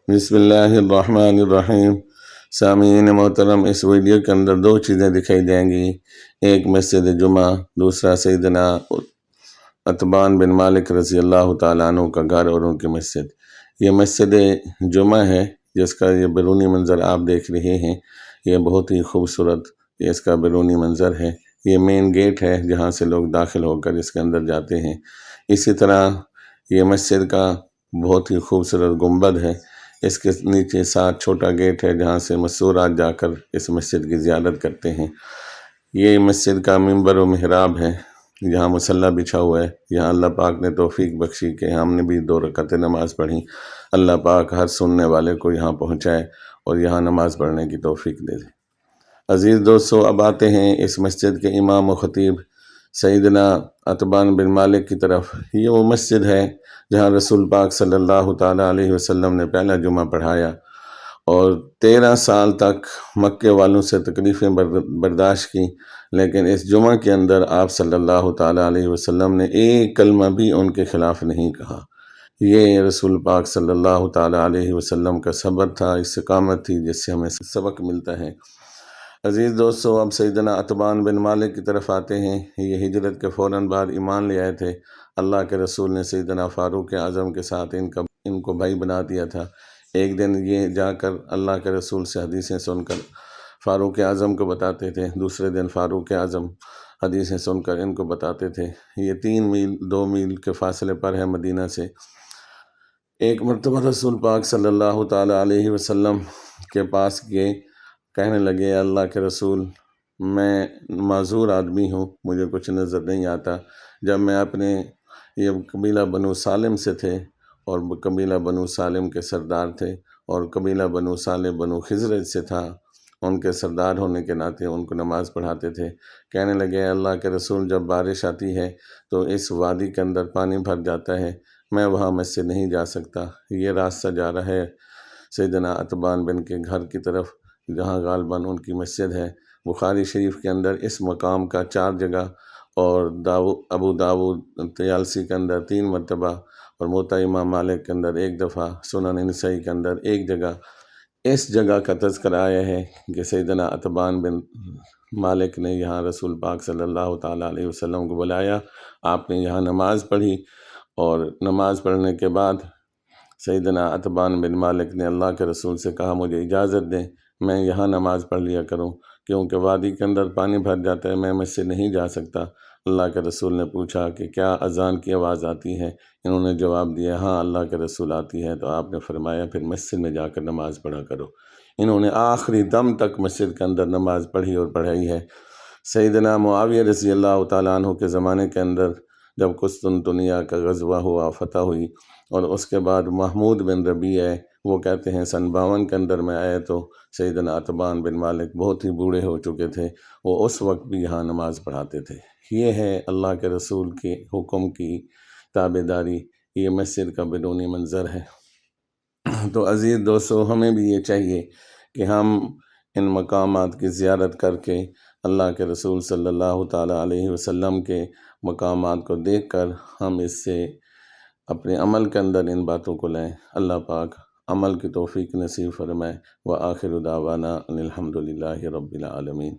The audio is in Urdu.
بسم اللہ الرحمن الرحیم۔ سامعین محترم، اس ویڈیو کے اندر دو چیزیں دکھائی دیں گی، ایک مسجد جمعہ، دوسرا سیدنا عتبان بن مالک رضی اللہ تعالیٰ عنہ کا گھر اور ان کی مسجد۔ یہ مسجد جمعہ ہے جس کا یہ بیرونی منظر آپ دیکھ رہے ہیں، یہ بہت ہی خوبصورت اس کا بیرونی منظر ہے۔ یہ مین گیٹ ہے جہاں سے لوگ داخل ہو کر اس کے اندر جاتے ہیں۔ اسی طرح یہ مسجد کا بہت ہی خوبصورت گنبد ہے، اس کے نیچے 7 چھوٹا گیٹ ہے جہاں سے مسورات جا کر اس مسجد کی زیارت کرتے ہیں۔ یہ مسجد کا منبر و محراب ہے، یہاں مصلی بچھا ہوا ہے۔ یہاں اللہ پاک نے توفیق بخشی کہ ہم نے بھی 2 رکعتیں نماز پڑھی۔ اللہ پاک ہر سننے والے کو یہاں پہنچائے اور یہاں نماز پڑھنے کی توفیق دے دے۔ عزیز دوستو، اب آتے ہیں اس مسجد کے امام و خطیب سیدنا عتبان بن مالک کی طرف۔ یہ وہ مسجد ہے جہاں رسول پاک صلی اللہ تعالیٰ علیہ وسلم نے پہلا جمعہ پڑھایا، اور 13 سال تک مکے والوں سے تکلیفیں برداشت کی، لیکن اس جمعہ کے اندر آپ صلی اللہ تعالیٰ علیہ وسلم نے ایک کلمہ بھی ان کے خلاف نہیں کہا۔ یہ رسول پاک صلی اللہ تعالیٰ علیہ وسلم کا صبر تھا، استقامت تھی، جس سے ہمیں سبق ملتا ہے۔ عزیز دوستو، اب سیدنا عتبان بن مالک کی طرف آتے ہیں۔ یہ ہجرت کے فوراً بعد ایمان لے آئے تھے۔ اللہ کے رسول نے سیدنا فاروق اعظم کے ساتھ ان کو بھائی بنا دیا تھا۔ ایک دن یہ جا کر اللہ کے رسول سے حدیثیں سن کر فاروق اعظم کو بتاتے تھے، دوسرے دن فاروق اعظم حدیثیں سن کر ان کو بتاتے تھے۔ یہ 3 میل 2 میل کے فاصلے پر ہے مدینہ سے۔ ایک مرتبہ رسول پاک صلی اللہ تعالیٰ علیہ وسلم کے پاس گئے، کہنے لگے، اللہ کے رسول، میں معذور آدمی ہوں، مجھے کچھ نظر نہیں آتا۔ جب میں اپنے یہ قبیلہ بنو سالم سے تھے، اور قبیلہ بنو سالم کے سردار تھے، اور قبیلہ بنو سالم بنو خزرج سے تھا، ان کے سردار ہونے کے ناطے ان کو نماز پڑھاتے تھے۔ کہنے لگے، اللہ کے رسول، جب بارش آتی ہے تو اس وادی کے اندر پانی بھر جاتا ہے، میں وہاں مسجد نہیں جا سکتا۔ یہ راستہ جا رہا ہے سیدنا عتبان بن کے گھر کی طرف، جہاں غالباً ان کی مسجد ہے۔ بخاری شریف کے اندر اس مقام کا 4 جگہ، اور ابو داود طیالسی کے اندر 3 مرتبہ، اور موطا امام مالک کے اندر 1 دفعہ، سنن نسائی کے اندر 1 جگہ اس جگہ کا تذکرہ آیا ہے کہ سیدنا عتبان بن مالک نے یہاں رسول پاک صلی اللہ تعالیٰ علیہ وسلم کو بلایا، آپ نے یہاں نماز پڑھی، اور نماز پڑھنے کے بعد سیدنا عتبان بن مالک نے اللہ کے رسول سے کہا، مجھے اجازت دیں میں یہاں نماز پڑھ لیا کروں، کیونکہ وادی کے اندر پانی بھر جاتا ہے، میں مسجد نہیں جا سکتا۔ اللہ کے رسول نے پوچھا کہ کیا اذان کی آواز آتی ہے؟ انہوں نے جواب دیا، ہاں اللہ کے رسول آتی ہے۔ تو آپ نے فرمایا، پھر مسجد میں جا کر نماز پڑھا کرو۔ انہوں نے آخری دم تک مسجد کے اندر نماز پڑھی اور پڑھائی ہے۔ سیدنا معاویہ رضی اللہ تعالیٰ عنہ کے زمانے کے اندر جب قسطنطنیہ کا غزوہ ہوا، فتح ہوئی، اور اس کے بعد محمود بن ربیعہ، وہ کہتے ہیں سن 52 کے اندر میں آئے، تو سیدنا عتبان بن مالک بہت ہی بوڑھے ہو چکے تھے، وہ اس وقت بھی یہاں نماز پڑھاتے تھے۔ یہ ہے اللہ کے رسول کے حکم کی تابعداری، یہ مسجد کا بیرونی منظر ہے۔ تو عزیز دوستو، ہمیں بھی یہ چاہیے کہ ہم ان مقامات کی زیارت کر کے اللہ کے رسول صلی اللہ تعالیٰ علیہ وسلم کے مقامات کو دیکھ کر ہم اس سے اپنے عمل کے اندر ان باتوں کو لیں۔ اللہ پاک عمل کی توفیق نصیب فرمائے۔ وآخر دعوانا ان الحمد للہ رب العالمین۔